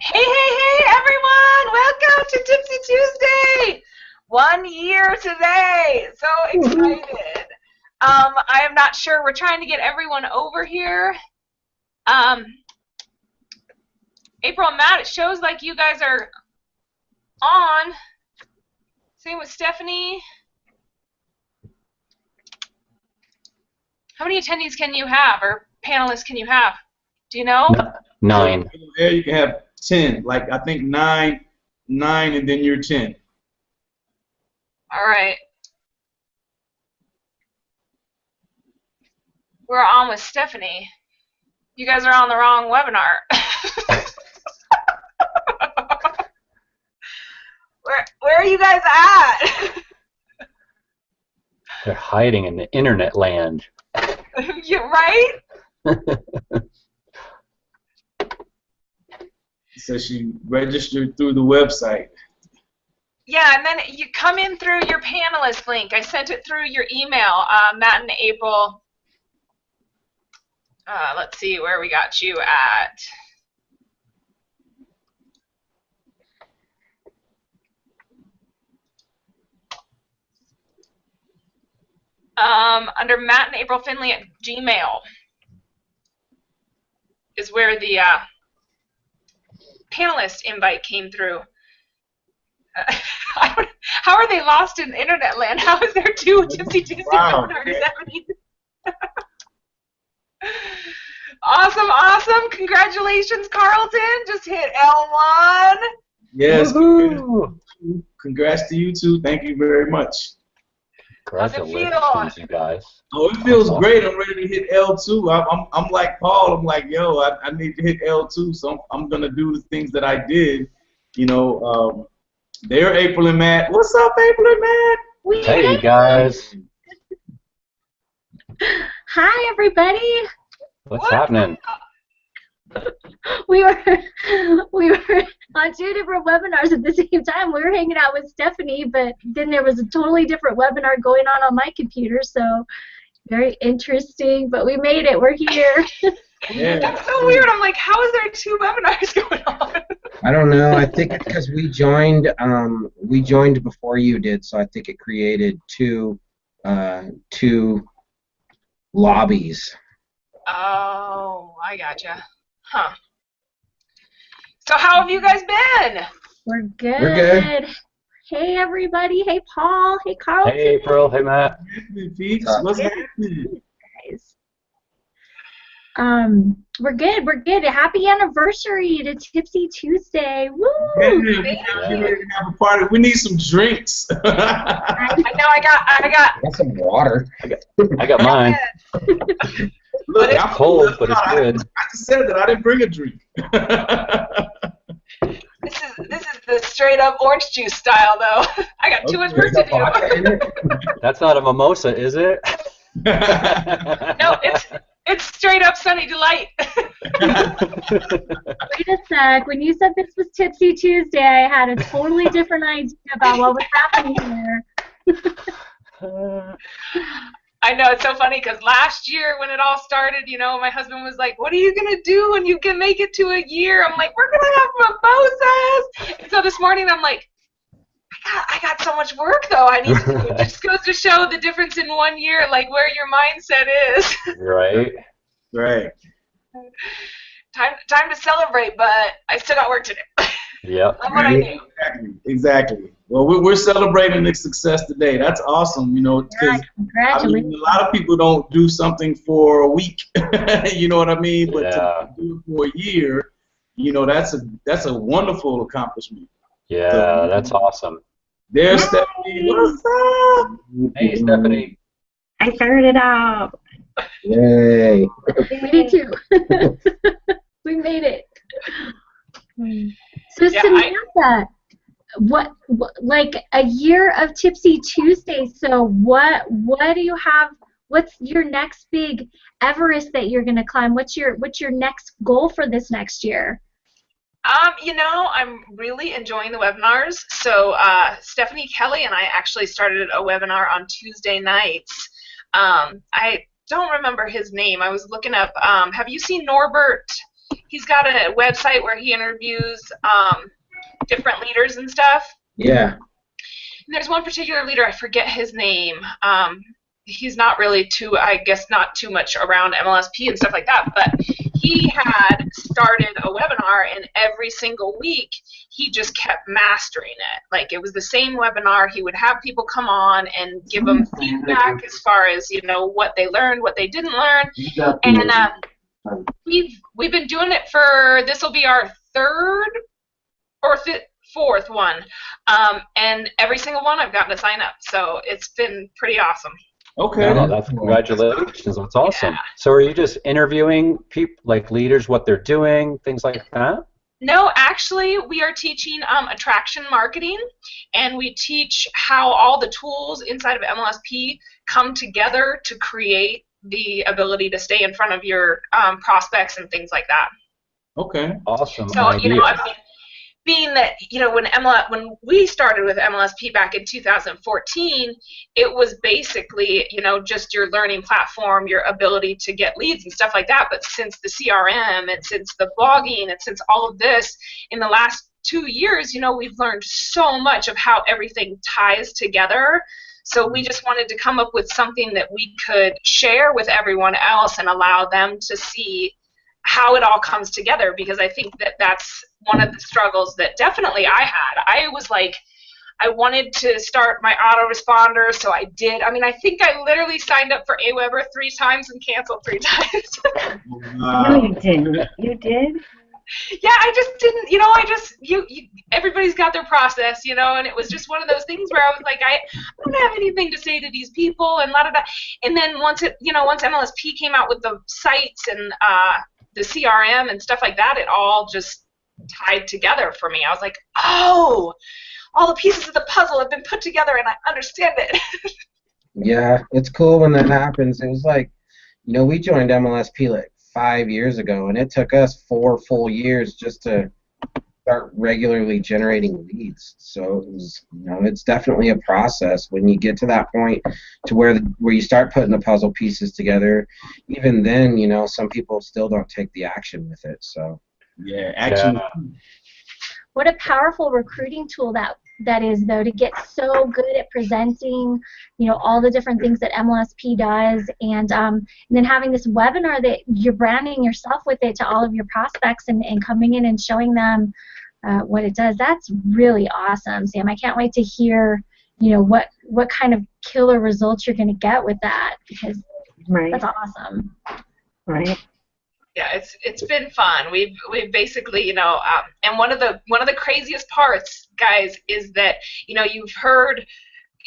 Hey, hey, hey, everyone! Welcome to Tipsy Tuesday! 1 year today. So excited. I am not sure. We're trying to get everyone over here. April and Matt, it shows like you guys are on. Same with Stephanie. How many attendees can you have, or panelists can you have? Do you know? 9. There you can have 10. Like, I think 9, and then you're 10. All right. We're on with Stephanie. You guys are on the wrong webinar. Where are you guys at? They're hiding in the internet land. You right? So she registered through the website. Yeah, and then you come in through your panelist link. I sent it through your email, Matt and April. Let's see where we got you at. Under Matt and April Findley at Gmail is where the panelist invite came through. How are they lost in internet land? How is there 2 Tipsy Tuesday webinars happening? Awesome, awesome. Congratulations, Carlton. Just hit L1. Yes. Congrats to you too. Thank you very much. Congratulations, you guys. Oh, it feels great. I'm ready to hit L2. I'm like Paul. I'm like, yo, I need to hit L2, so I'm going to do the things that I did. You know, there, April and Matt. What's up, April and Matt? Hey, guys. Hi, everybody. What's happening? We were on 2 different webinars at the same time. We were hanging out with Stephanie, but then there was a totally different webinar going on my computer, so very interesting, but we made it. We're here. Yeah. That's so weird. I'm like, how is there 2 webinars going on? I don't know. I think it's because we joined before you did, so I think it created two lobbies. Oh, I gotcha. Huh. So how have you guys been? We're good. We're good. Hey, everybody. Hey, Paul. Hey, Carlton. Hey, April. Hey, Matt. What's happening? Guys. We're good. We're good. Happy anniversary to Tipsy Tuesday. Woo! Yeah, we ready to have a party. We need some drinks. I know. I got Some water. I got mine. Look, It's cold, but it's good. I just said that I didn't bring a drink. This is the straight up orange juice style though. I got too much work to do. That's not a mimosa, is it? No, it's straight up Sunny Delight. Wait a sec. When you said this was Tipsy Tuesday, I had a totally different idea about what was happening here. I know, it's so funny because last year when it all started, you know, my husband was like, what are you going to do when you can make it to a year? I'm like, we're going to have mimosas. And so this morning I'm like, I got so much work though I need to do. It just goes to show the difference in 1 year, like where your mindset is. Right. Right. Time to celebrate, but I still got work to do. Yep. That's what I do. Exactly. Well, we're celebrating the success today. That's awesome, you know, because Congratulations. a lot of people don't do something for a week. You know what I mean? But to do it for a year, you know, that's a wonderful accomplishment. Yeah, So, that's awesome. There's Stephanie. What's up? Hey, Stephanie. I figured it out. Yay. We did too. We made it. So Yeah, Samantha, what like a year of Tipsy Tuesday? So what do you have? What's your next big Everest that you're gonna climb? What's your next goal for this next year? You know, I'm really enjoying the webinars. So Stephanie Kelly and I actually started a webinar on Tuesday nights. I don't remember his name. I was looking up. Have you seen Norbert he's got a website where he interviews different leaders and stuff. Yeah. And there's one particular leader, I forget his name. He's not really not too much around MLSP and stuff like that, but he had started a webinar, and every single week he just kept mastering it. Like, it was the same webinar. He would have people come on and give them feedback as far as, what they learned, what they didn't learn. And we've been doing it for, this will be our third or fourth one. And every single one I've gotten to sign up. So it's been pretty awesome. Okay. Oh, that's congratulations. That's awesome. Yeah. So are you just interviewing people, like leaders, what they're doing, things like that? No, actually, we are teaching attraction marketing, and we teach how all the tools inside of MLSP come together to create the ability to stay in front of your prospects and things like that. Okay. Awesome. So, idea. being that, when we started with MLSP back in 2014, it was basically, just your learning platform, your ability to get leads and stuff like that. But since the CRM and since the blogging and since all of this, in the last 2 years, we've learned so much of how everything ties together. So we just wanted to come up with something that we could share with everyone else and allow them to see how it all comes together, because I think that that's one of the struggles that definitely I had. I was like, I wanted to start my autoresponder, so I did. I think I literally signed up for AWeber 3 times and canceled 3 times. No, you didn't. You did? Yeah, I just didn't, everybody's got their process, and it was just one of those things where I was like, I don't have anything to say to these people, and la-da-da. And then once MLSP came out with the sites and the CRM and stuff like that, it all just tied together for me. I was like, oh, all the pieces of the puzzle have been put together and I understand it. Yeah, it's cool when that happens. It was like, we joined MLSP like 5 years ago, and it took us 4 full years just to start regularly generating leads. So it was, it's definitely a process when you get to that point to where you start putting the puzzle pieces together. Even then, some people still don't take the action with it. So yeah, action. Yeah. What a powerful recruiting tool that is, though, to get so good at presenting, all the different things that MLSP does, and then having this webinar that you're branding yourself with it to all of your prospects and coming in and showing them what it does. That's really awesome, Sam. I can't wait to hear, what kind of killer results you're going to get with that, because that's awesome. Right. Yeah, it's been fun. We've basically, and one of the craziest parts, guys, is that you've heard,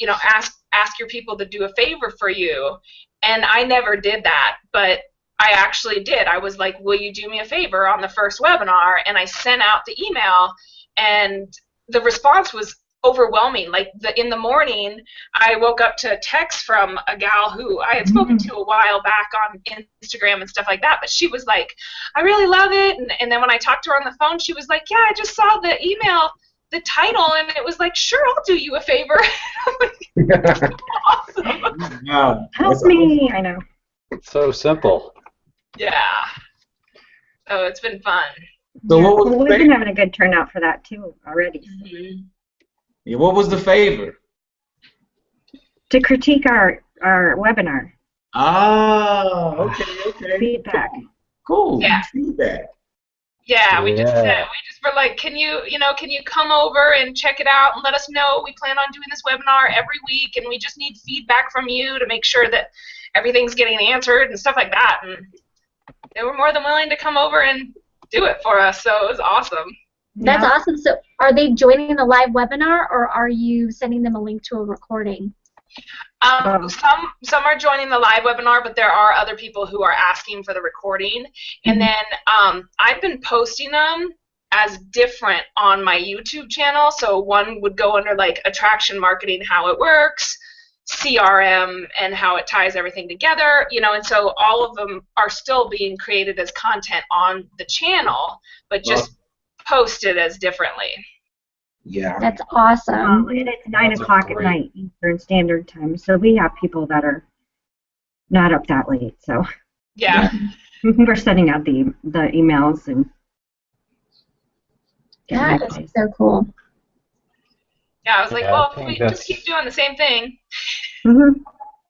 ask your people to do a favor for you, and I never did that, but I actually did. I was like, will you do me a favor on the first webinar? And I sent out the email, and the response was overwhelming. Like, in the morning, I woke up to a text from a gal who I had spoken to a while back on Instagram and stuff like that, but she was like, I really love it. And then when I talked to her on the phone, she was like, yeah, I just saw the email, the title, and it was like, sure, I'll do you a favor. Awesome. Wow. Help me. I know. It's so simple. Yeah. So it's been fun. So what was the We've been favor? having a good turnout for that too already. Mm-hmm. Yeah, what was the favor? To critique our webinar. Ah, okay. Feedback. Cool. Yeah. Feedback. Yeah, we just Yeah. were like, can you come over and check it out and let us know? We plan on doing this webinar every week, and we just need feedback from you to make sure that everything's getting answered and stuff like that. And they were more than willing to come over and do it for us, so it was awesome. That's awesome. So are they joining the live webinar, or are you sending them a link to a recording? Some are joining the live webinar, but there are other people who are asking for the recording. And then I've been posting them as different on my YouTube channel. So one would go under like attraction marketing, how it works, CRM, and how it ties everything together, and so all of them are still being created as content on the channel, but just posted as differently. Yeah. That's awesome. And it's 9 o'clock at night Eastern Standard Time, so we have people that are not up that late. So Yeah. We're sending out the emails and. Yeah, that's so cool. Yeah, I was like, Yeah, well, I if think we just keep doing the same thing. Mm-hmm.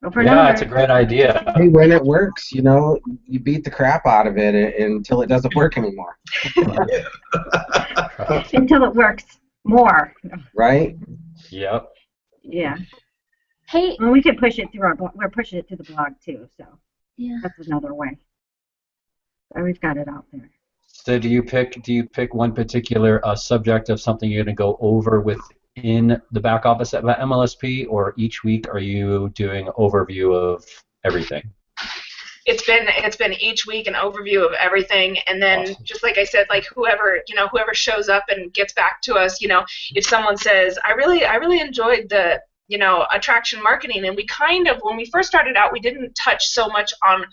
Over Yeah, it's a great idea. Hey, when it works, you know, you beat the crap out of it until it doesn't work anymore. Until it works more. Right? Yep. Yeah. Hey. Well, we could push it through our blog. We're pushing it through the blog too, so Yeah. that's another way. So we've got it out there. So do you pick one particular subject of something you're going to go over within the back office at MLSP, or each week are you doing an overview of everything? It's been each week an overview of everything, and then Awesome. just like I said, like whoever shows up and gets back to us, if someone says I really enjoyed the attraction marketing, and we kind of, when we first started out, we didn't touch so much on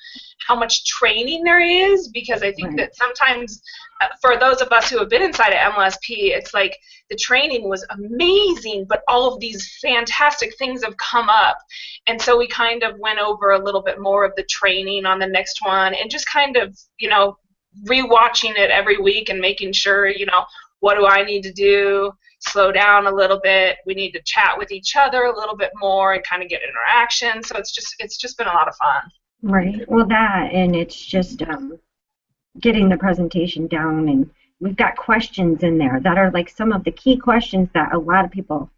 how much training there is, because I think that sometimes for those of us who have been inside of MLSP, it's like the training was amazing, but all of these fantastic things have come up, and so we kind of went over a little bit more of the training on the next one, and just kind of rewatching it every week and making sure, what do I need to do? Slow down a little bit. We need to chat with each other a little bit more and kind of get interaction. So it's just been a lot of fun. Right. Well, that, and it's just getting the presentation down, and we've got questions in there that are like some of the key questions that a lot of people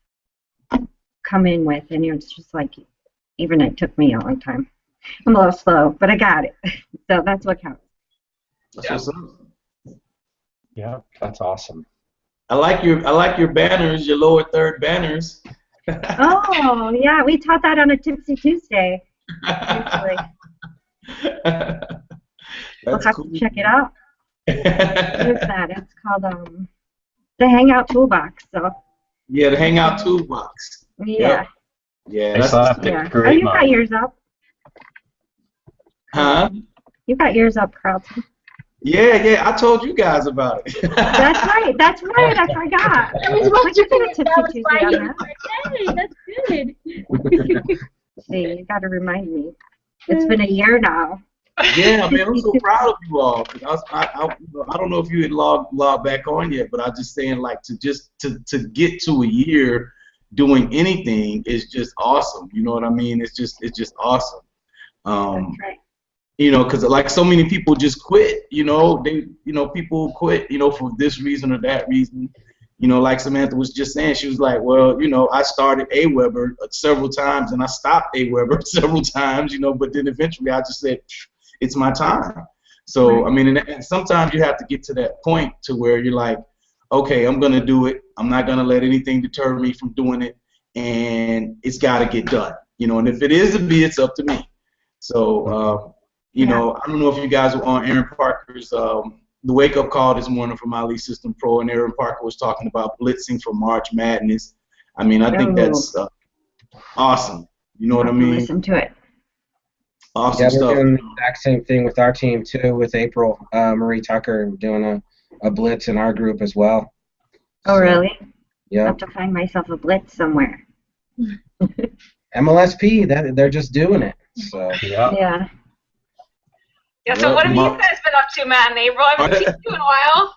come in with, and it's just like, even it took me a long time. I'm a little slow, but I got it. So that's what counts. Yeah, that's awesome. I like your banners, your lower third banners. Oh, yeah, we taught that on a Tipsy Tuesday. Actually. We'll have to check it out. What is that? It's called the Hangout Toolbox. So. Yeah, the Hangout Toolbox. Yeah. Yep. Yeah, Great. Oh, you got yours up. Huh? You got yours up, Carlton. Yeah, I told you guys about it. That's right, I forgot. I was watching it. That's good. See, you got to remind me. It's been a year now. Yeah, man, I'm so proud of you all. I don't know if you had logged back on yet, but I'm just saying, like, to get to a year doing anything is just awesome. You know what I mean? It's just awesome. That's right. Because like so many people just quit. People quit. For this reason or that reason. Like Samantha was just saying, she was like, well, I started AWeber several times and I stopped AWeber several times. But then eventually I just said, it's my time. So I mean, and sometimes you have to get to that point to where you're like, okay, I'm gonna do it. I'm not gonna let anything deter me from doing it, and it's got to get done. And if it is to be, it's up to me. So. I don't know if you guys were on Aaron Parker's the wake up call this morning from Ali System Pro, and Aaron Parker was talking about blitzing for March Madness. I mean, I think that's awesome. You know what I mean? Listen to it. Awesome stuff. We're doing the exact same thing with our team too, with April Marie Tucker doing a blitz in our group as well. Oh, really? Yeah. I have to find myself a blitz somewhere. MLSP, they're just doing it. So yeah. Yeah, so what have you guys been up to, Matt and April? I haven't seen you in a while.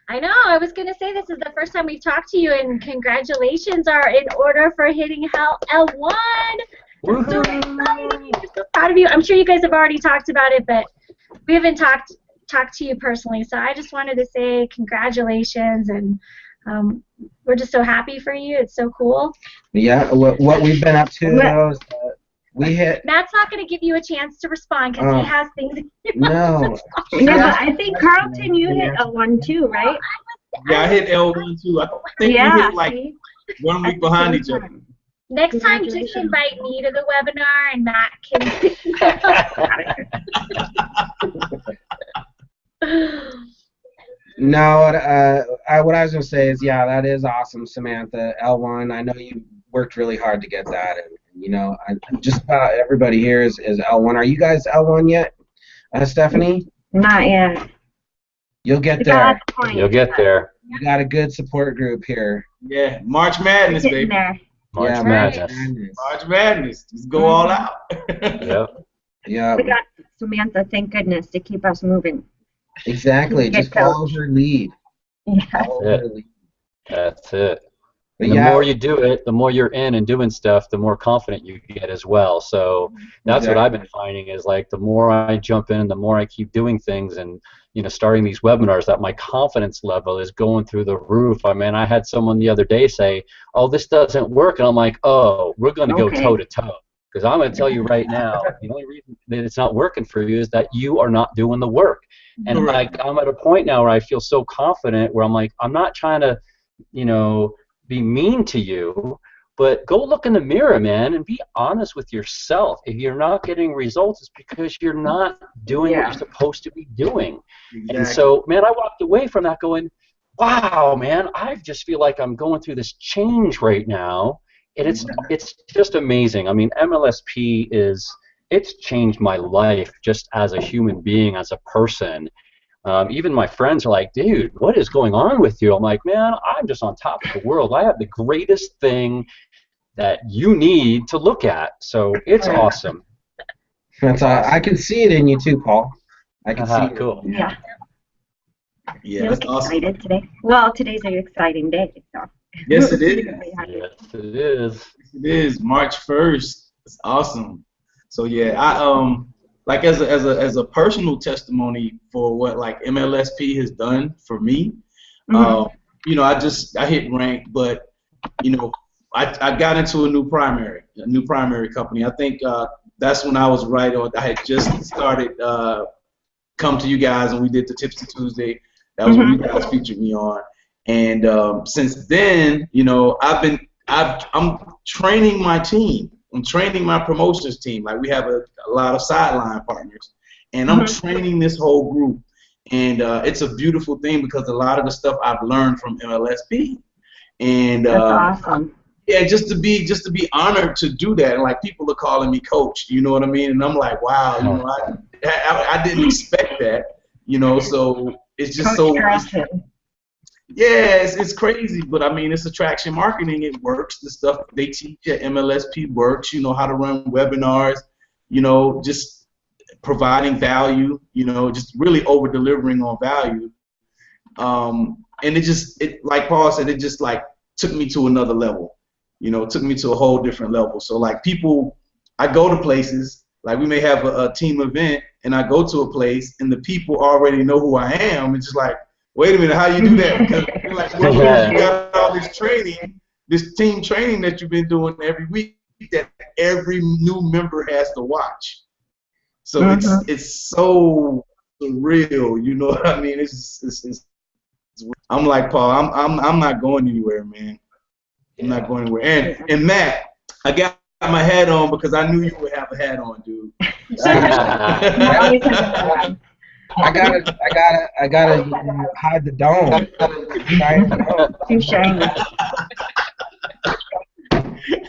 I know. I was going to say this is the first time we've talked to you, and congratulations are in order for hitting L1. I'm so excited. I'm so proud of you. I'm sure you guys have already talked about it, but we haven't talked to you personally. So I just wanted to say congratulations, and we're just so happy for you. It's so cool. Yeah, what we've been up to, though, is we hit. Matt's not going to give you a chance to respond because he has things. No. Yeah, but I think Carlton, you hit L1 too, right? Yeah, I hit L1 too. I think we hit like 1 week behind each other. Next time, just invite me to the webinar, and Matt can. No, what I was going to say is, yeah, that is awesome, Samantha. L1, I know you worked really hard to get that, and just about everybody here is L1. Are you guys L1 yet, Stephanie? Not yet. You'll get there. You'll get there. You got a good support group here. Yeah, March Madness, baby. There. March Madness. March Madness. Just go all out. Yep. Yeah. We got Samantha, thank goodness, to keep us moving. Exactly. Just follow her lead. Yeah. Follow her lead. That's it. But And the yeah, more you do it, the more you're in and doing stuff, the more confident you get as well. So that's what I've been finding is like the more I jump in, the more I keep doing things and starting these webinars, that my confidence level is going through the roof. I mean, I had someone the other day say, "Oh, this doesn't work," and I'm like, "Oh, we're going to go toe to toe." Because I'm going to tell you right now, the only reason that it's not working for you is that you are not doing the work. And like I'm at a point now where I feel so confident where I'm like, I'm not trying to, be mean to you, but go look in the mirror, man, and be honest with yourself. If you're not getting results, it's because you're not doing what you're supposed to be doing. Exactly. And so, man, I walked away from that going, wow, man, I just feel like I'm going through this change right now. And it's just amazing. I mean, MLSP it's changed my life just as a human being, as a person. Even my friends are like, dude, what is going on with you? I'm like, man, I'm just on top of the world. I have the greatest thing that you need to look at. So it's awesome. That's I can see it in you too, Paul. I can see it. Cool. Yeah. Yeah, You that's look awesome. excited today. Well, today's an exciting day. So. Yes, it is. Yes, it is. It is March 1st. It's awesome. So yeah, I like as a personal testimony for what like MLSP has done for me. I hit rank, but I got into a new primary company. I think that's when I was right on. I had just started come to you guys and we did the Tipsy Tuesday. That was when you guys featured me on. And since then, I'm training my team. I'm training my promotions team. Like we have a lot of sideline partners, and I'm training this whole group. And it's a beautiful thing because a lot of the stuff I've learned from MLSP. And that's awesome. Yeah, just to be honored to do that. And like people are calling me coach, you know what I mean? And I'm like, wow, I didn't expect that, So it's just it's crazy, but I mean, it's attraction marketing. It works. The stuff they teach at MLSP works. How to run webinars. Just providing value. Just really over delivering on value. And it like Paul said, it just like took me to another level. It took me to a whole different level. So like I go to places. Like we may have a team event, and I go to a place, and the people already know who I am. It's just like, wait a minute, how you do that? Because you're like, well, you got all this training, this team training that you've been doing every week that every new member has to watch. So it's so surreal, you know what I mean? It's I'm like, Paul, I'm not going anywhere, man. I'm not going anywhere. And Matt, I got my hat on because I knew you would have a hat on, dude. I gotta hide the dome. Too shiny.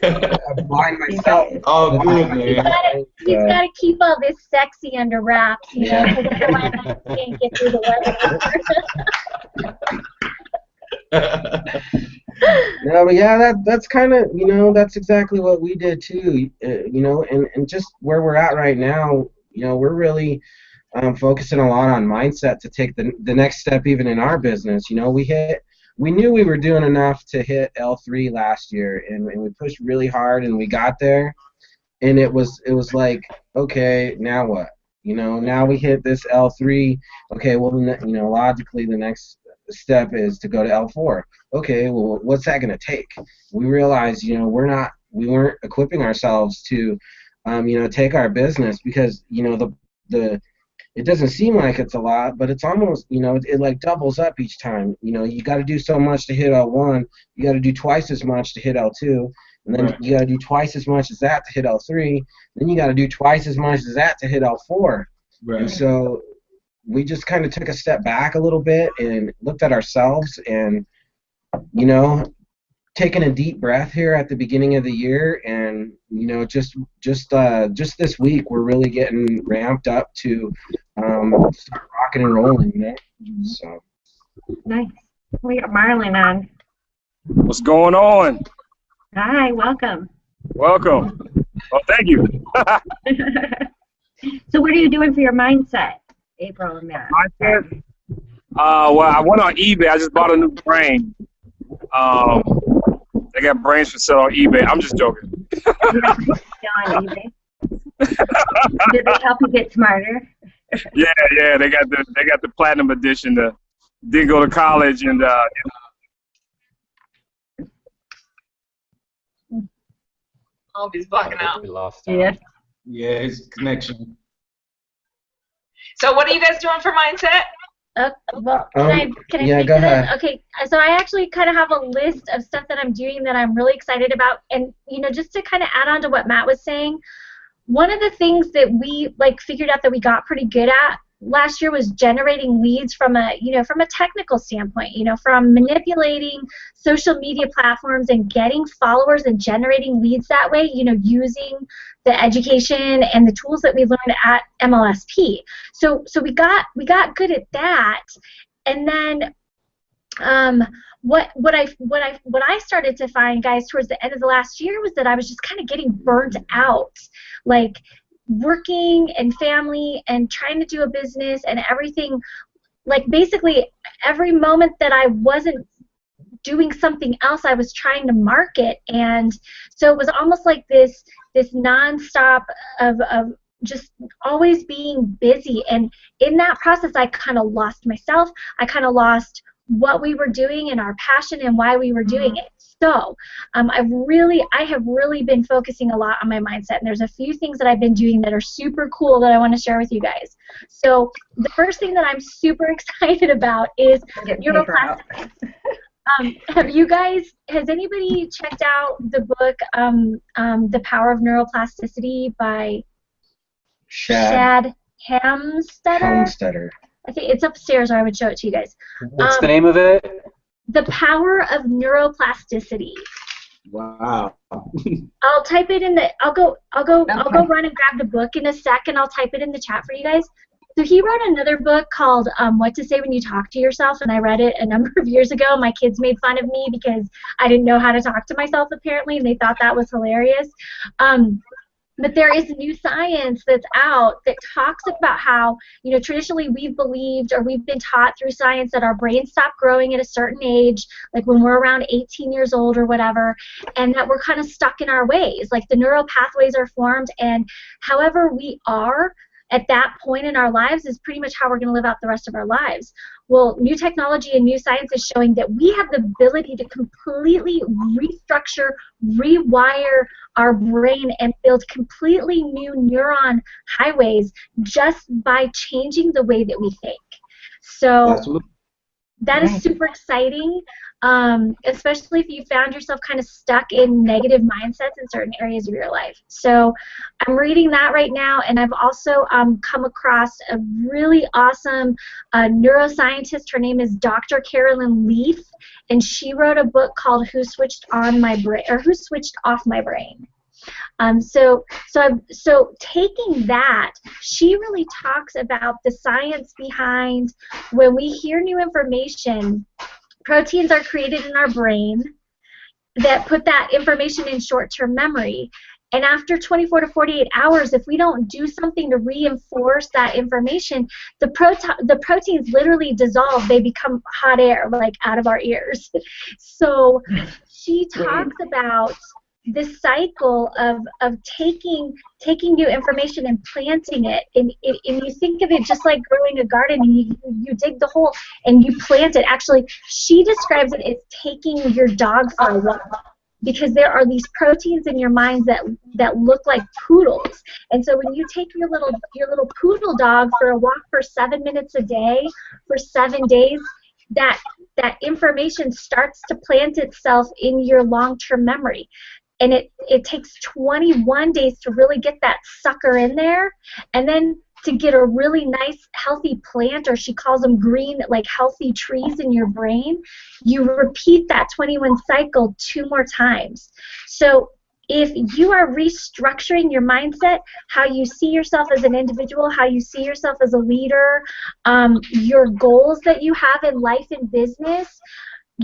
I blind myself. Oh, good, man. He's got to keep all this sexy under wraps, because otherwise I can't get through the weather. No, but yeah, that's kind of, that's exactly what we did too, and just where we're at right now, we're really focusing a lot on mindset to take the next step even in our business. We knew we were doing enough to hit L3 last year, and we pushed really hard, and we got there, and it was like, okay, now what? Now we hit this L3. Okay, well, logically the next step is to go to L4. Okay, well, what's that going to take? We realized, we weren't equipping ourselves to, take our business because, it doesn't seem like it's a lot, but it's almost, it like doubles up each time. You got to do so much to hit L1. You got to do twice as much to hit L2. And then you got to do twice as much as that to hit L3. Then you got to do twice as much as that to hit L4. Right. And so we just kind of took a step back a little bit and looked at ourselves and, taking a deep breath here at the beginning of the year, and just this week we're really getting ramped up to start rocking and rolling. So nice. We got Marlon on. What's going on? Hi, welcome. Welcome. Well, thank you. So what are you doing for your mindset, April and Matt? Mindset? Well, I went on eBay. I just bought a new brain. They got brains for sale on eBay. I'm just joking. On eBay. Did they help you get smarter? Yeah. They got the platinum edition. Didn't go to college and Oh, he's blocking out. We lost Yeah. Yeah, his connection. So what are you guys doing for mindset? Well, can I yeah, speak go to this? ahead. Okay, so I actually kind of have a list of stuff that I'm doing that I'm really excited about, and just to kind of add on to what Matt was saying, one of the things that we figured out that we got pretty good at last year was generating leads from a technical standpoint, from manipulating social media platforms and getting followers and generating leads that way, using the education and the tools that we learned at MLSP. So we got good at that, and then what I started to find, guys, towards the end of the last year was that I was just kind of getting burnt out, working and family and trying to do a business and everything, basically every moment that I wasn't doing something else, I was trying to market, and so it was almost like this nonstop of just always being busy, and in that process I kind of lost myself. I kind of lost what we were doing and our passion and why we were doing it. So I have really been focusing a lot on my mindset, and there's a few things that I've been doing that are super cool that I want to share with you guys. So the first thing that I'm super excited about is neuroplasticity. Has anybody checked out the book The Power of Neuroplasticity by Shad Hamstetter? I think it's upstairs, or I would show it to you guys. What's the name of it? The Power of Neuroplasticity. Wow. I'll type it in the. I'll go run and grab the book in a sec, and I'll type it in the chat for you guys. So he wrote another book called What to Say When You Talk to Yourself, and I read it a number of years ago. My kids made fun of me because I didn't know how to talk to myself, apparently, and they thought that was hilarious. But there is new science that's out that talks about how, traditionally we've believed, or we've been taught through science, that our brains stop growing at a certain age, like when we're around 18 years old or whatever, and that we're kind of stuck in our ways. Like the neural pathways are formed, and however we are at that point in our lives is pretty much how we're going to live out the rest of our lives. Well, new technology and new science is showing that we have the ability to completely restructure, rewire our brain and build completely new neuron highways just by changing the way that we think. So Absolutely. that is super exciting, especially if you found yourself kind of stuck in negative mindsets in certain areas of your life. So I'm reading that right now, and I've also come across a really awesome neuroscientist. Her name is Dr. Carolyn Leaf, and she wrote a book called Who Switched On My Brain, or Who Switched Off My Brain. So taking that, she really talks about the science behind when we hear new information. Proteins are created in our brain that put that information in short-term memory. And after 24 to 48 hours, if we don't do something to reinforce that information, the proteins literally dissolve. They become hot air, like out of our ears. So she talks about this cycle of taking new information and planting it, and you think of it just like growing a garden, and you dig the hole and you plant it. Actually, she describes it as taking your dog for a walk, because there are these proteins in your minds that look like poodles, and so when you take your little poodle dog for a walk for 7 minutes a day for 7 days, that information starts to plant itself in your long-term memory. And it takes 21 days to really get that sucker in there, and then to get a really nice, healthy plant, or she calls them green, like healthy trees in your brain, you repeat that 21 cycle 2 more times. So if you are restructuring your mindset, how you see yourself as an individual, how you see yourself as a leader, your goals that you have in life and business,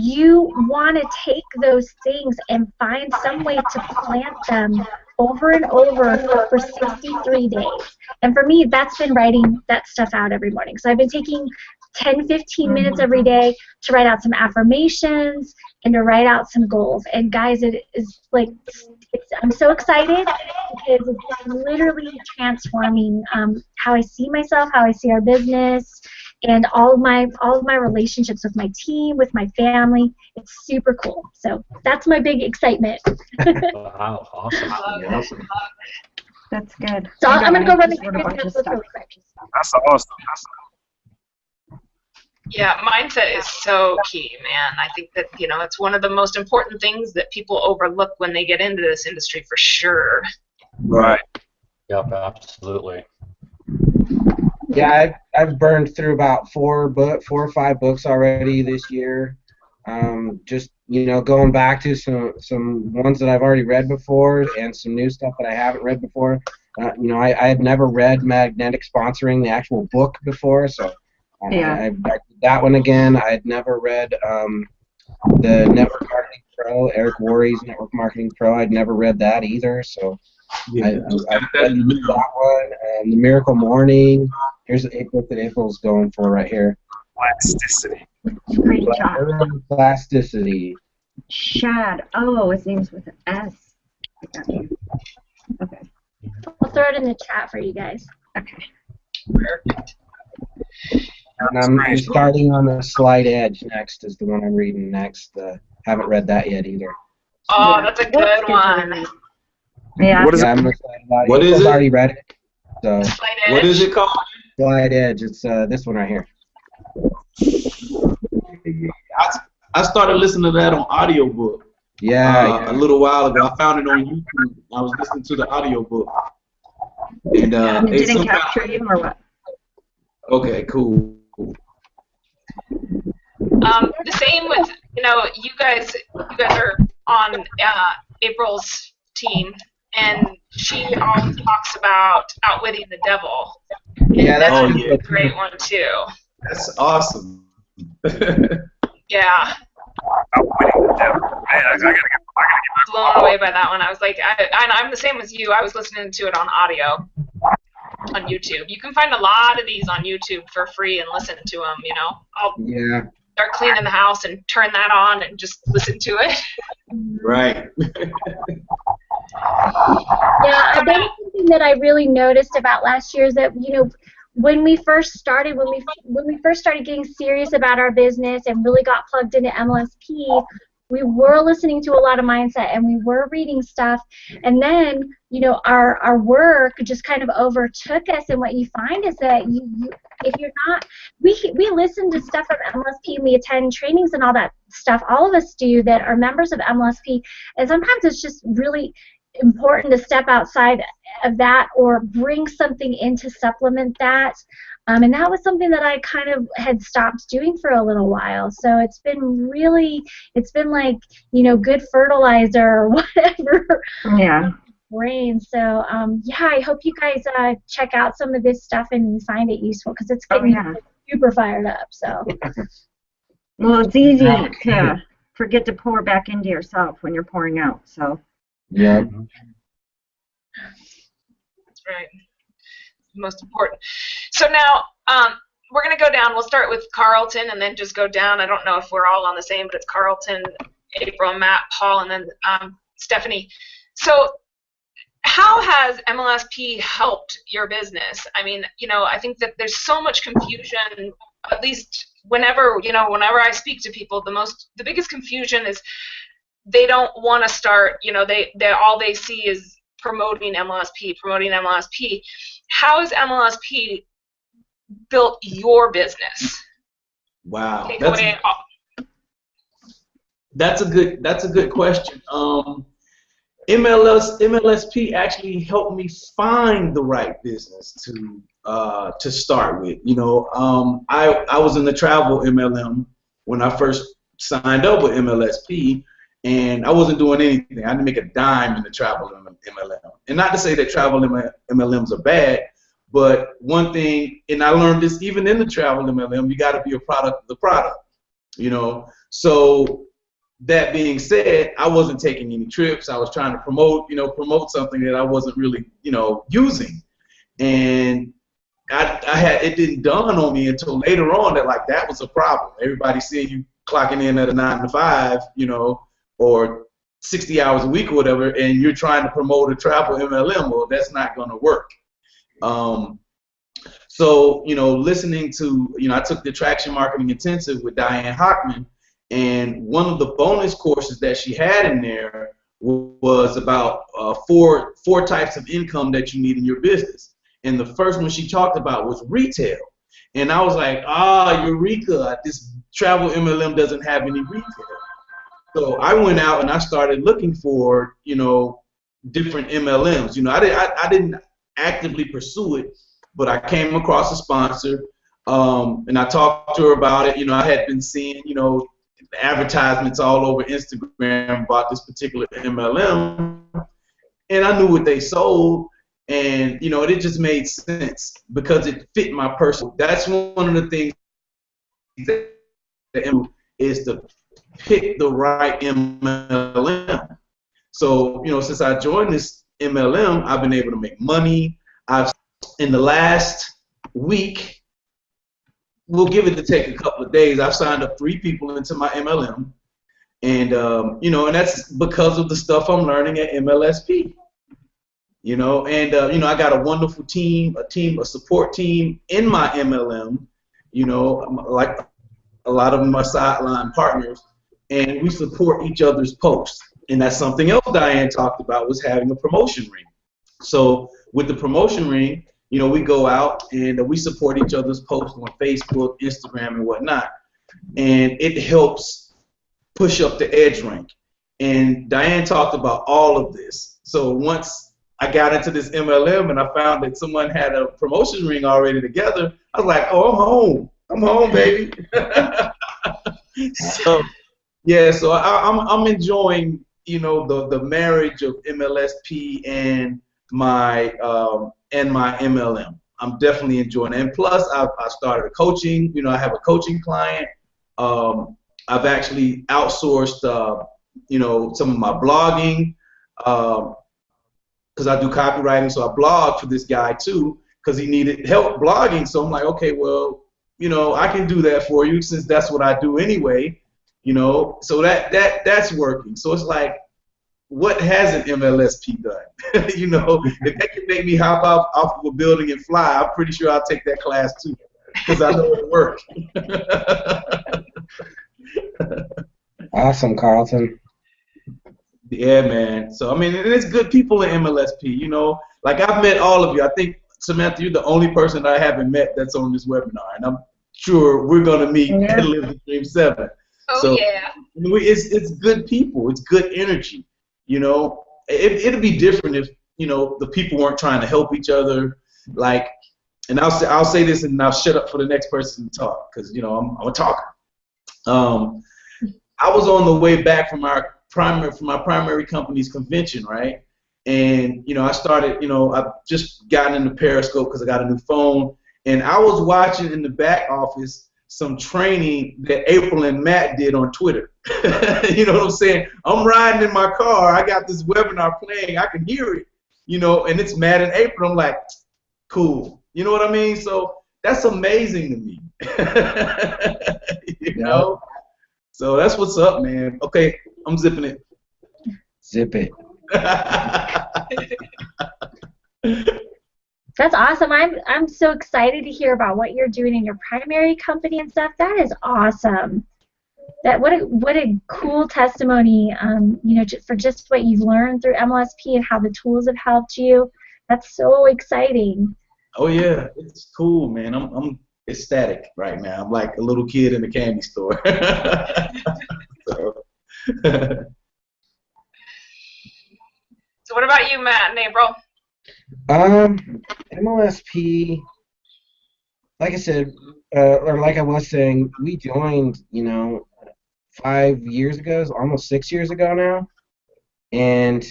you want to take those things and find some way to plant them over and over for 63 days. And for me, that's been writing that stuff out every morning. So I've been taking 10, 15 minutes every day to write out some affirmations and to write out some goals. And guys, it is like, I'm so excited because it's literally transforming how I see myself, how I see our business, and all of my relationships with my team, with my family. It's super cool. So that's my big excitement. Wow, awesome. Awesome. That's good. So I'm going to go run the Just wrote a bunch of really stuff. quick. That's awesome. Yeah, mindset is so key, man. I think that, it's one of the most important things that people overlook when they get into this industry for sure. Right. Yep, absolutely. Yeah, I've burned through about 4 or 5 books already this year. Just going back to some ones that I've already read before and some new stuff that I haven't read before. I had never read Magnetic Sponsoring, the actual book, before, so I did that one again. I had never read the Network Marketing Pro, Eric Worre's Network Marketing Pro. I'd never read that either, so I read that one. The Miracle Morning. Here's the book that April's going for right here. Plasticity. Screenshot. Plasticity. Shad. Oh, his name's with an S. Okay. I'll throw it in the chat for you guys. Okay. Perfect. And I'm starting on the Slight Edge next is the one I'm reading next. Haven't read that yet either. Oh, that's a good one. Yeah. What is it? I'm excited about it. What is April's it? already read it. So Slight What edge. is it called? Slight Edge. It's this one right here. I started listening to that on audiobook Yeah. a little while ago. I found it on YouTube. I was listening to the audiobook. And And it it's didn't some kind capture you or what? okay, cool. The same with, you guys are on April's team, and she always talks about outwitting the devil. Yeah, that's Oh, That's yeah. a great one too. That's awesome. Yeah, Outwitting the devil. Man, I gotta get blown away by that one. I was like, I'm the same as you. I was listening to it on audio on YouTube. You can find a lot of these on YouTube for free and listen to them. I'll Yeah. start cleaning the house and turn that on and just listen to it. Right. Yeah, I think something that I really noticed about last year is that when we first started getting serious about our business and really got plugged into MLSP, we were listening to a lot of mindset and we were reading stuff, and then our work just kind of overtook us. And what you find is that if you're not, we listen to stuff from MLSP and we attend trainings and all that stuff. All of us do that are members of MLSP, and sometimes it's just really important to step outside of that or bring something in to supplement that. And that was something that I kind of had stopped doing for a little while. So it's been like, good fertilizer or whatever. Yeah. Brain. So I hope you guys check out some of this stuff and you find it useful because it's getting me super fired up. So. Well, it's easy to forget to pour back into yourself when you're pouring out. So. Yeah. That's right. Most important. So now we're going to go down. We'll start with Carlton and then just go down. I don't know if we're all on the same, but it's Carlton, April, Matt, Paul, and then Stephanie. So how has MLSP helped your business? I mean, I think that there's so much confusion, at least whenever I speak to people, the biggest confusion is they don't want to start, they all they see is promoting MLSP. How has MLSP built your business? Wow. Take That's away a good question. MLSP actually helped me find the right business to start with. I was in the travel MLM when I first signed up with MLSP, and I wasn't doing anything. I didn't make a dime in the travel MLM. And not to say that travel MLMs are bad, but one thing, and I learned this even in the travel MLM, you got to be a product of the product. So that being said, I wasn't taking any trips. I was trying to promote something that I wasn't really, using. And it didn't dawn on me until later on that like that was a problem. Everybody seeing you clocking in at a 9 to 5, or 60 hours a week or whatever, and you're trying to promote a travel MLM. Well, that's not going to work. So, listening to, I took the Traction Marketing Intensive with Diane Hockman, and one of the bonus courses that she had in there was about four types of income that you need in your business. And the first one she talked about was retail. And I was like, eureka, this travel MLM doesn't have any retail. So I went out and I started looking for, different MLMs. I didn't actively pursue it, but I came across a sponsor, and I talked to her about it. I had been seeing, advertisements all over Instagram about this particular MLM, and I knew what they sold, and it just made sense because it fit my personal. That's one of the things that is to pick the right MLM. So since I joined this MLM, I've been able to make money. In the last week, we'll give it to take a couple of days, I've signed up 3 people into my MLM, and and that's because of the stuff I'm learning at MLSP. I got a wonderful team, a support team in my MLM. Like a lot of them are sideline partners, and we support each other's posts. And that's something else Diane talked about, was having a promotion ring. So with the promotion ring, we go out and we support each other's posts on Facebook, Instagram, and whatnot. And it helps push up the edge rank. And Diane talked about all of this. So once I got into this MLM and I found that someone had a promotion ring already together, I was like, oh, I'm home. I'm home, baby. So I'm enjoying, the marriage of MLSP and my MLM. I'm definitely enjoying it. And plus, I started coaching. I have a coaching client. I've actually outsourced, some of my blogging, because I do copywriting. So I blog for this guy too, because he needed help blogging. So I'm like, okay, well, I can do that for you since that's what I do anyway. So that's working. So it's like, what hasn't MLSP done? If they can make me hop off of a building and fly, I'm pretty sure I'll take that class too, because I know it works. Awesome, Carlton. Yeah, man. So, and it's good people in MLSP, Like, I've met all of you. I think, Samantha, you're the only person that I haven't met that's on this webinar, and I'm sure we're going to meet at Live the Dream 7. Oh, so, yeah. It's good people. It's good energy. It'd be different if, the people weren't trying to help each other. Like, and I'll say this and I'll shut up for the next person to talk, because, I'm a talker. I was on the way back from my primary company's convention, right? And, I started, I've just gotten into Periscope because I got a new phone. And I was watching in the back office some training that April and Matt did on Twitter. You know what I'm saying? I'm riding in my car. I got this webinar playing. I can hear it, and it's Matt and April. I'm like, cool. You know what I mean? So that's amazing to me. So that's what's up, man. Okay, I'm zipping it. Zip it. That's awesome. I'm so excited to hear about what you're doing in your primary company and stuff. That is awesome. What a cool testimony. For just what you've learned through MLSP and how the tools have helped you. That's so exciting. Oh yeah, it's cool, man. I'm ecstatic right now. I'm like a little kid in a candy store. So what about you, Matt and April? MLSP, like I said, or like I was saying, we joined, 5 years ago, almost 6 years ago now, and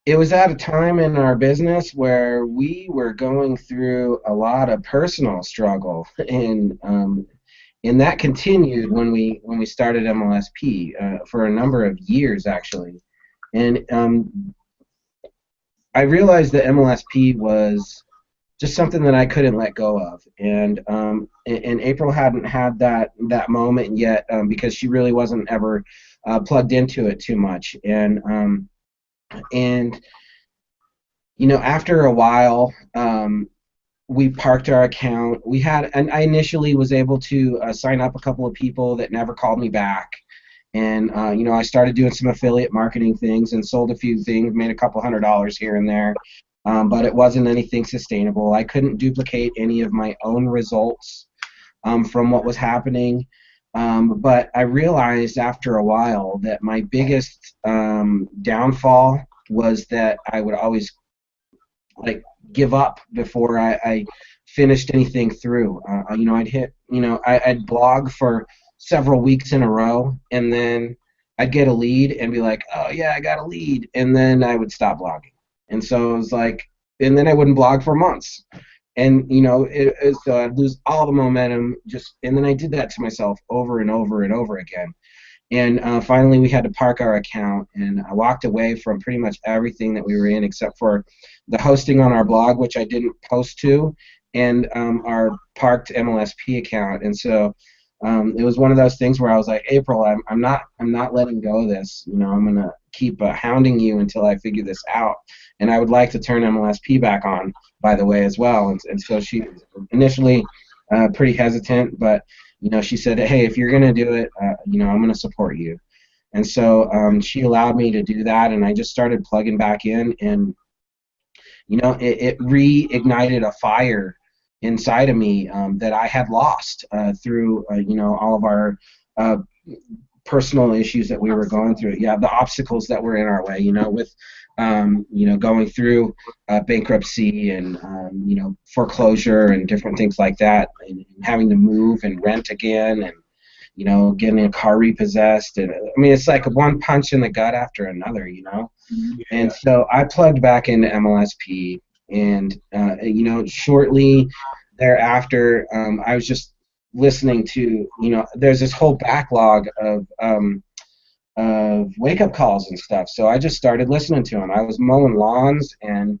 it was at a time in our business where we were going through a lot of personal struggle, and and that continued when we started MLSP for a number of years actually, and I realized that MLSP was just something that I couldn't let go of, and April hadn't had that moment yet because she really wasn't ever plugged into it too much, and you know, after a while, we parked our account. And I initially was able to sign up a couple of people that never called me back. And, you know, I started doing some affiliate marketing things and sold a few things, made a couple $100s here and there. But it wasn't anything sustainable. I couldn't duplicate any of my own results from what was happening. But I realized after a while that my biggest downfall was that I would always give up before I finished anything through. You know, I'd blog for several weeks in a row, and then I'd get a lead and be like, oh yeah, I got a lead, and then I would stop blogging. And so it was like, and then I wouldn't blog for months. And, you know, so I'd lose all the momentum, and then I did that to myself over and over and over again. And finally we had to park our account, and I walked away from pretty much everything that we were in except for the hosting on our blog, which I didn't post to, and our parked MLSP account. And so it was one of those things where I was like, April, I'm not letting go of this. You know, I'm gonna keep hounding you until I figure this out. And I would like to turn MLSP back on, by the way, as well. And so she was initially pretty hesitant, but you know, she said, hey, if you're going to do it, you know, I'm going to support you. And so she allowed me to do that, and I just started plugging back in, and, you know, it reignited a fire inside of me that I had lost through, you know, all of our personal issues that we were going through. Yeah, the obstacles that were in our way, you know, with, you know, going through bankruptcy and, you know, foreclosure and different things like that, and having to move and rent again, and, you know, getting a car repossessed. And I mean, it's like one punch in the gut after another, you know. Yeah. And so I plugged back into MLSP, and, you know, shortly thereafter, I was just listening to, you know, there's this whole backlog of wake-up calls and stuff, so I just started listening to them. I was mowing lawns and,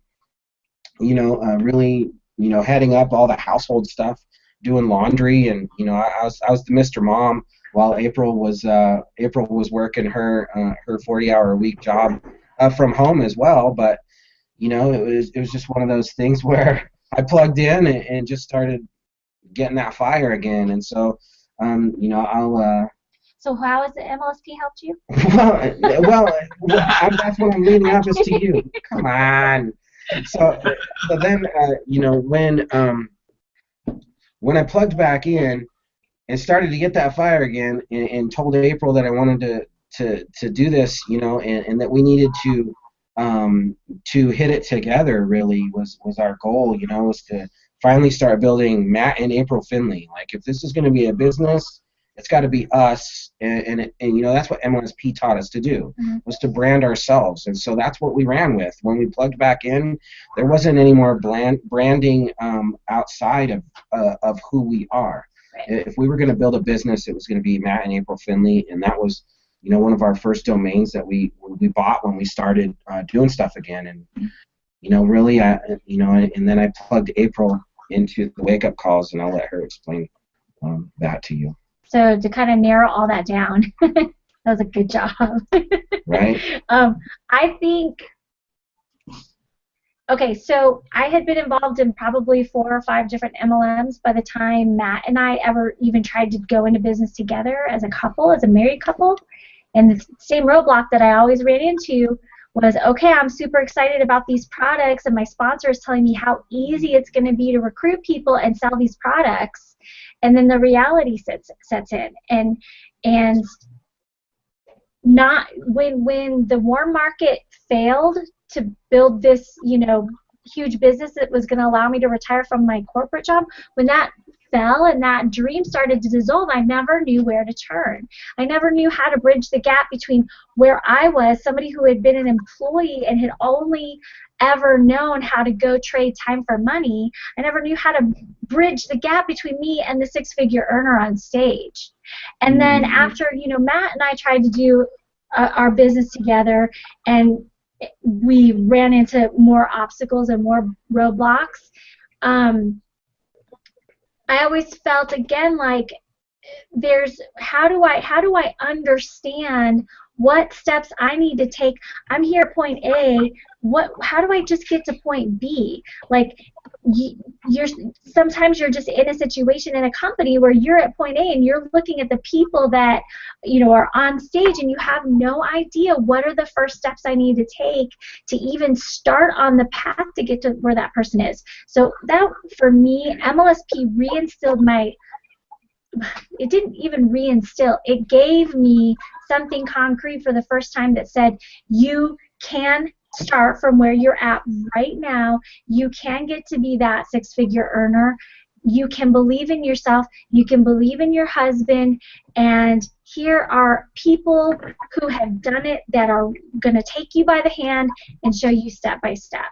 you know, really, you know, heading up all the household stuff, doing laundry, and, you know, I was the Mr. Mom while April was working her 40-hour-a-week job from home as well. But, you know, it was just one of those things where I plugged in and just started getting that fire again. And so, you know, So how has the MLSP helped you? well, that's what I'm leading up is to you. Come on. So then, you know, when I plugged back in and started to get that fire again, and told April that I wanted to do this, you know, and that we needed to hit it together, really was our goal, you know, was to finally start building Matt and April Findley. Like, if this is going to be a business, it's got to be us, and you know, that's what MLSP taught us to do, was to brand ourselves. And so that's what we ran with. When we plugged back in, there wasn't any more branding outside of who we are. Right. If we were going to build a business, it was going to be Matt and April Findley, and that was, you know, one of our first domains that we bought when we started doing stuff again. And, you know, really, you know, and then I plugged April into the wake-up calls, and I'll let her explain that to you. So to kind of narrow all that down, that was a good job. Right. I think, okay, so I had been involved in probably 4 or 5 different MLMs by the time Matt and I ever even tried to go into business together as a couple, as a married couple. And the same roadblock that I always ran into was, okay, I'm super excited about these products, and my sponsor is telling me how easy it's going to be to recruit people and sell these products. And then the reality sets in, and not when the warm market failed to build this, you know, huge business that was going to allow me to retire from my corporate job. When that fell and that dream started to dissolve, I never knew where to turn. I never knew how to bridge the gap between where I was, somebody who had been an employee and had only ever known how to go trade time for money. I never knew how to bridge the gap between me and the six-figure earner on stage. And then after, Matt and I tried to do our business together, and we ran into more obstacles and more roadblocks. I always felt again like how do I understand what steps I need to take? I'm here at point A. How do I just get to point B? Like sometimes you're just in a situation in a company where you're at point A and you're looking at the people that are on stage, and you have no idea what are the first steps I need to take to even start on the path to get to where that person is. So that, for me, MLSP reinstilled it didn't even reinstill, it gave me something concrete for the first time that said, you can start from where you're at right now. You can get to be that six-figure earner. You can believe in yourself. You can believe in your husband. And here are people who have done it that are going to take you by the hand and show you step by step.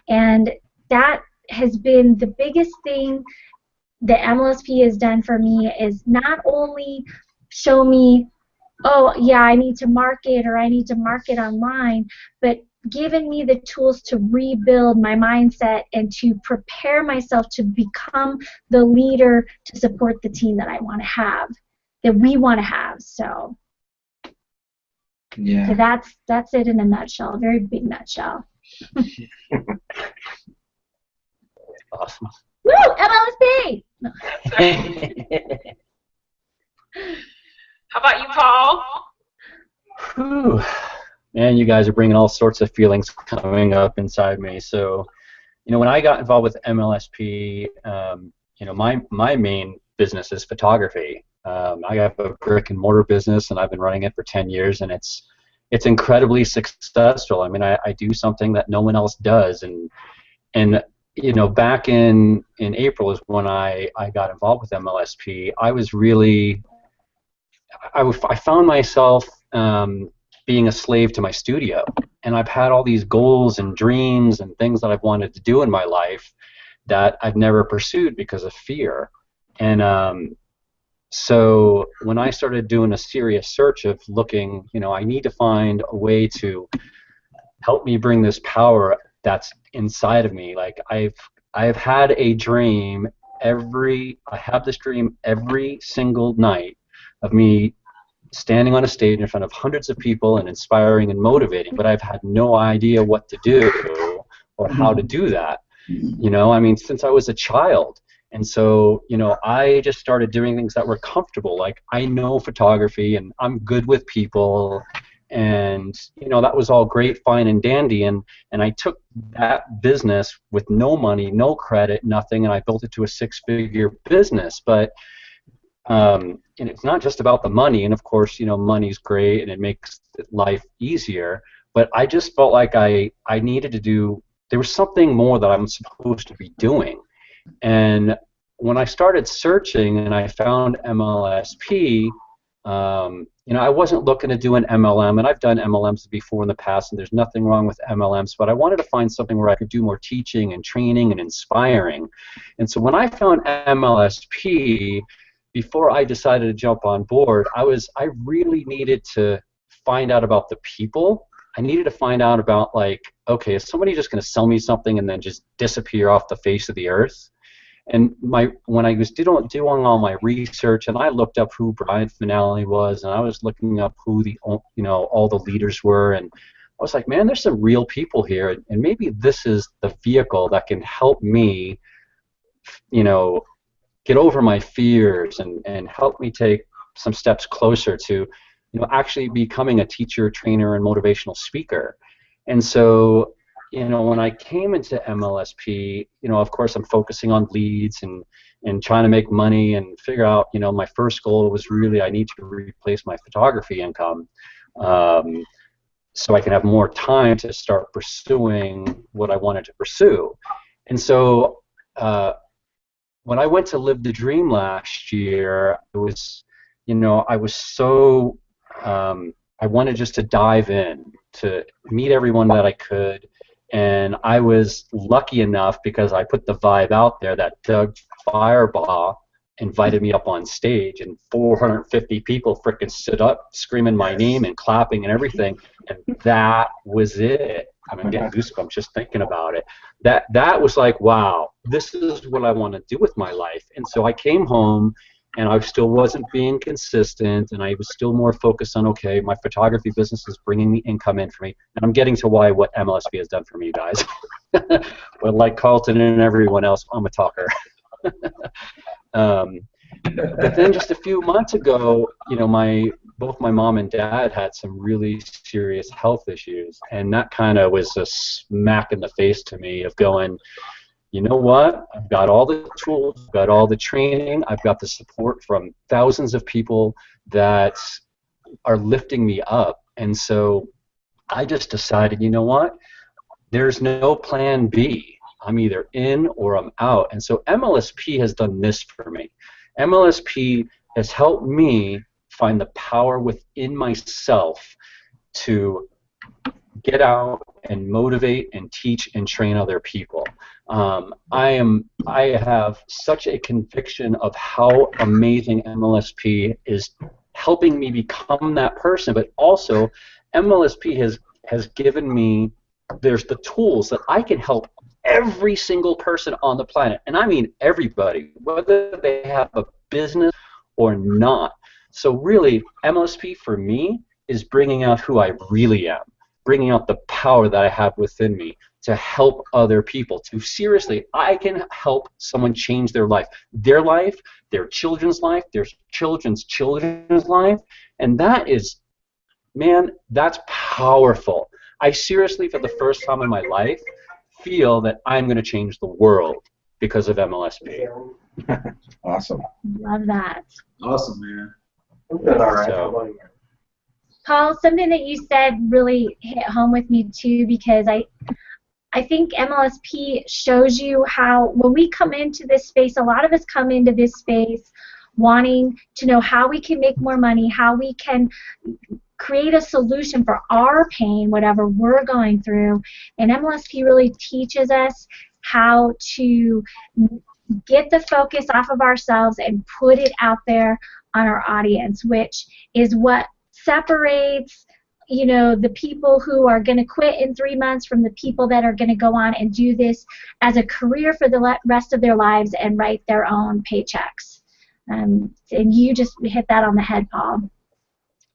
And that has been the biggest thing that MLSP has done for me, is not only show me, oh, yeah, I need to market or I need to market online, but given me the tools to rebuild my mindset and to prepare myself to become the leader to support the team that I want to have, that we want to have. So, yeah. So that's it in a nutshell, a very big nutshell. Awesome. Woo! MLSP! How about you, Paul? Whew. Man, you guys are bringing all sorts of feelings coming up inside me. So, when I got involved with MLSP, my main business is photography. I have a brick and mortar business, and I've been running it for 10 years, and it's incredibly successful. I mean, I do something that no one else does, and back in April is when I got involved with MLSP. I found myself being a slave to my studio, and I've had all these goals and dreams and things that I've wanted to do in my life that I've never pursued because of fear. And so when I started doing a serious search of looking, I need to find a way to help me bring this power that's inside of me. Like I've had a dream I have this dream every single night of me standing on a stage in front of hundreds of people and inspiring and motivating, but I've had no idea what to do or how to do that. Since I was a child. And so, I just started doing things that were comfortable. Like, I know photography and I'm good with people, and that was all great, fine, and dandy. And I took that business with no money, no credit, nothing, and I built it to a six-figure business. But and it's not just about the money, and of course, money's great and it makes life easier. But I just felt like I needed to do. There was something more that I'm supposed to be doing. And when I started searching and I found MLSP, I wasn't looking to do an MLM, and I've done MLMs before in the past, and there's nothing wrong with MLMs, but I wanted to find something where I could do more teaching and training and inspiring. And so when I found MLSP, before I decided to jump on board, I really needed to find out about the people. I needed to find out about, like, okay, is somebody just going to sell me something and then just disappear off the face of the earth? And when I was doing all my research, and I looked up who Brian Finale was, and I was looking up who all the leaders were, and I was like, man, there's some real people here, and maybe this is the vehicle that can help me, get over my fears and help me take some steps closer to actually becoming a teacher, trainer, and motivational speaker. And so, when I came into MLSP, of course I'm focusing on leads and trying to make money and figure out, my first goal was really I need to replace my photography income so I can have more time to start pursuing what I wanted to pursue. And so when I went to live the dream last year, it was, I was so, I wanted just to dive in, to meet everyone that I could, and I was lucky enough because I put the vibe out there that Doug Firebaugh invited me up on stage, and 450 people frickin' stood up screaming my name and clapping and everything, and that was it. I mean, I'm getting goosebumps just thinking about it. That was like, wow, this is what I want to do with my life. And so I came home, and I still wasn't being consistent, and I was still more focused on, okay, my photography business is bringing the income in for me, and I'm getting to what MLSP has done for me, guys. But like Carlton and everyone else, I'm a talker. But then just a few months ago, both my mom and dad had some really serious health issues, and that kind of was a smack in the face to me of going, you know what, I've got all the tools, I've got all the training, I've got the support from thousands of people that are lifting me up, and so I just decided, you know what, there's no plan B. I'm either in or I'm out. And so MLSP has done this for me. MLSP has helped me find the power within myself to get out and motivate and teach and train other people. I have such a conviction of how amazing MLSP is helping me become that person, but also MLSP has given me, there's the tools that I can help every single person on the planet, and I mean everybody, whether they have a business or not. So really, MLSP for me is bringing out who I really am, bringing out the power that I have within me to help other people. To seriously, I can help someone change their life, their children's life, their children's children's life, and that is, man, that's powerful. I seriously, for the first time in my life, feel that I'm going to change the world because of MLSP. Awesome. Love that. Awesome, man. So, Paul, something that you said really hit home with me too, because I think MLSP shows you how, when we come into this space, a lot of us come into this space wanting to know how we can make more money, how we can create a solution for our pain, whatever we're going through. And MLSP really teaches us how to get the focus off of ourselves and put it out there on our audience, which is what separates, the people who are going to quit in 3 months from the people that are going to go on and do this as a career for the rest of their lives and write their own paychecks. And you just hit that on the head, Paul.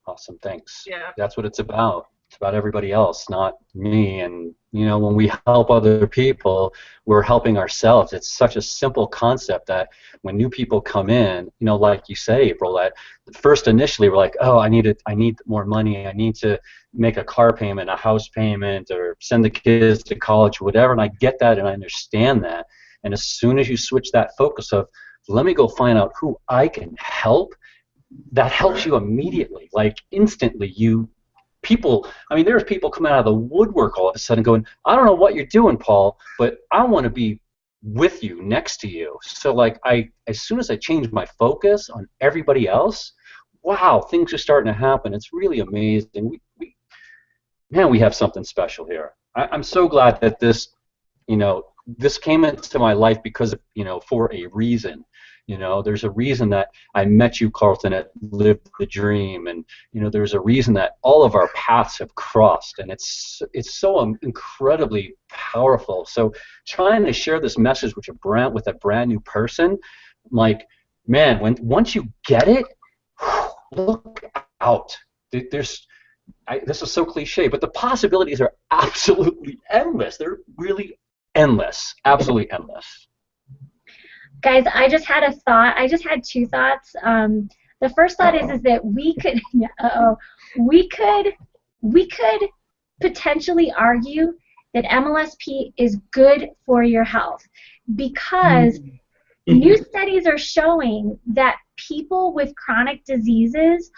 awesome, thanks. Yeah. That's what it's about. It's about everybody else, not me. And when we help other people, we're helping ourselves. It's such a simple concept that when new people come in, like you said, April, that first initially we're like, oh, I need more money. I need to make a car payment, a house payment, or send the kids to college, whatever. And I get that and I understand that. And as soon as you switch that focus of, let me go find out who I can help, that helps you immediately, like instantly. There's people coming out of the woodwork all of a sudden going, I don't know what you're doing, Paul, but I want to be with you, next to you. So like as soon as I change my focus on everybody else, wow, things are starting to happen. It's really amazing. We have something special here. I'm so glad that this came into my life because for a reason. There's a reason that I met you, Carlton, at Live the Dream, and there's a reason that all of our paths have crossed, and it's so incredibly powerful. So trying to share this message with a brand new person, like, man, once you get it, look out. This is so cliche, but the possibilities are absolutely endless. They're really endless, absolutely endless. Guys, I just had a thought. I just had two thoughts. The first thought is that we could potentially argue that MLSP is good for your health, because new studies are showing that people with chronic diseases,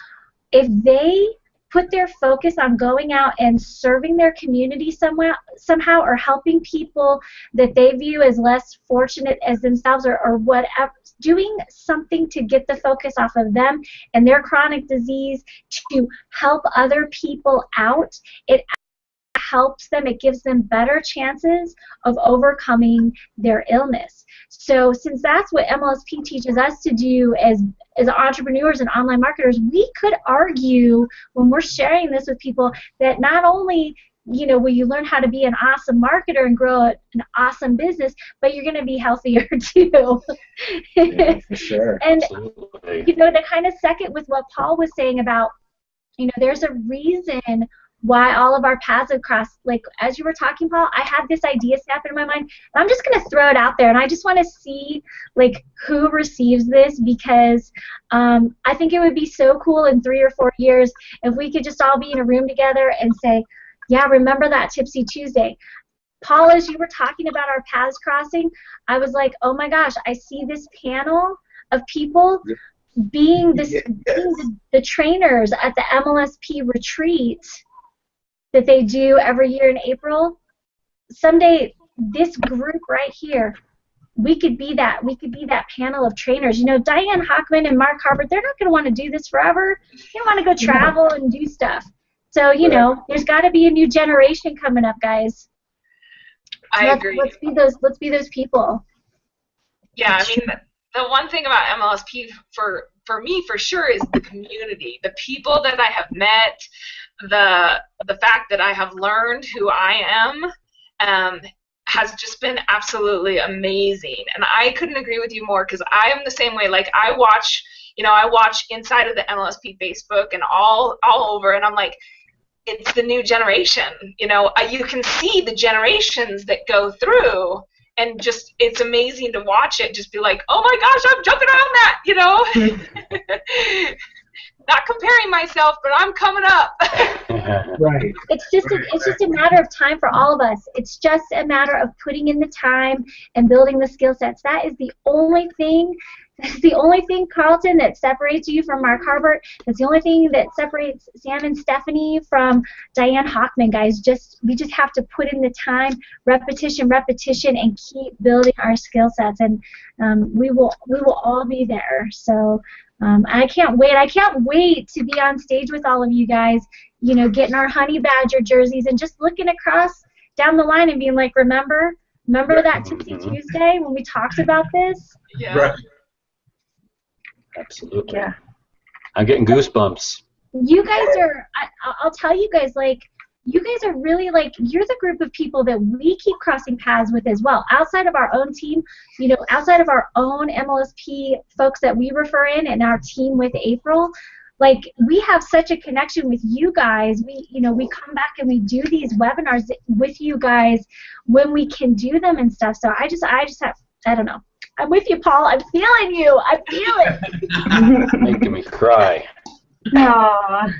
if they put their focus on going out and serving their community somehow, or helping people that they view as less fortunate as themselves, or whatever, doing something to get the focus off of them and their chronic disease to help other people out, it helps them, it gives them better chances of overcoming their illness. So since that's what MLSP teaches us to do as entrepreneurs and online marketers, we could argue when we're sharing this with people that not only will you learn how to be an awesome marketer and grow an awesome business, but you're going to be healthier too. Yeah, for sure. And Absolutely. to kind of second with what Paul was saying about, there's a reason why all of our paths have crossed. Like, as you were talking, Paul, I had this idea snap in my mind, and I'm just going to throw it out there, and I just want to see, like, who receives this, because I think it would be so cool in 3 or 4 years if we could just all be in a room together and say, yeah, remember that Tipsy Tuesday. Paul, as you were talking about our paths crossing, I was like, oh my gosh, I see this panel of people being the trainers at the MLSP retreat that they do every year in April. Someday, this group right here, we could be that panel of trainers. Diane Hockman and Mark Harbert, they're not going to want to do this forever. They want to go travel and do stuff. So, there's got to be a new generation coming up, guys. I agree. Let's be those people. Yeah, I mean, the one thing about MLSP for me for sure is the community, the people that I have met, the fact that I have learned who I am has just been absolutely amazing. And I couldn't agree with you more, because I am the same way. Like, I watch inside of the MLSP Facebook and all over, and I'm like, it's the new generation. You can see the generations that go through, and just, it's amazing to watch it. Just be like, oh my gosh, I'm jumping on that, Not comparing myself, but I'm coming up. Right. It's just a matter of time for all of us. It's just a matter of putting in the time and building the skill sets. That is the only thing. That's the only thing, Carlton, that separates you from Mark Harbert. That's the only thing that separates Sam and Stephanie from Diane Hockman, guys. We just have to put in the time, repetition, and keep building our skill sets, and we will all be there. So I can't wait. I can't wait to be on stage with all of you guys, getting our Honey Badger jerseys and just looking across down the line and being like, remember that Tipsy Tuesday when we talked about this? Yeah. Right. Absolutely. Yeah. I'm getting goosebumps. You guys are, I'll tell you guys, like, you guys are really, like, you're the group of people that we keep crossing paths with as well. Outside of our own team, outside of our own MLSP folks that we refer in and our team with April, like, we have such a connection with you guys. We come back and we do these webinars with you guys when we can do them and stuff. So I just have, I don't know. I'm with you, Paul. I'm feeling you. I feel it. Making me cry. Aww.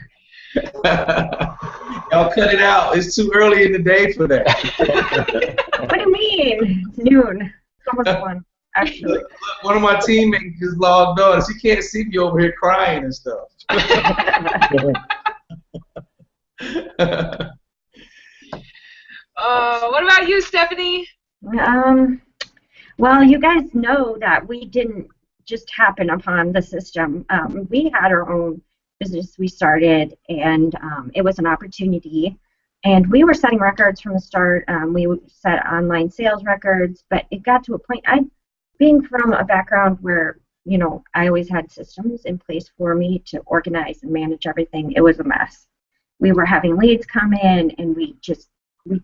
Y'all cut it out. It's too early in the day for that. What do you mean? It's noon. It's almost 1, actually. Look, one of my teammates just logged on. She can't see me over here crying and stuff. What about you, Stephanie? Well, you guys know that we didn't just happen upon the system. We had our own business we started, and it was an opportunity. And we were setting records from the start. We would set online sales records, but it got to a point, being from a background where, I always had systems in place for me to organize and manage everything. It was a mess. We were having leads come in, and we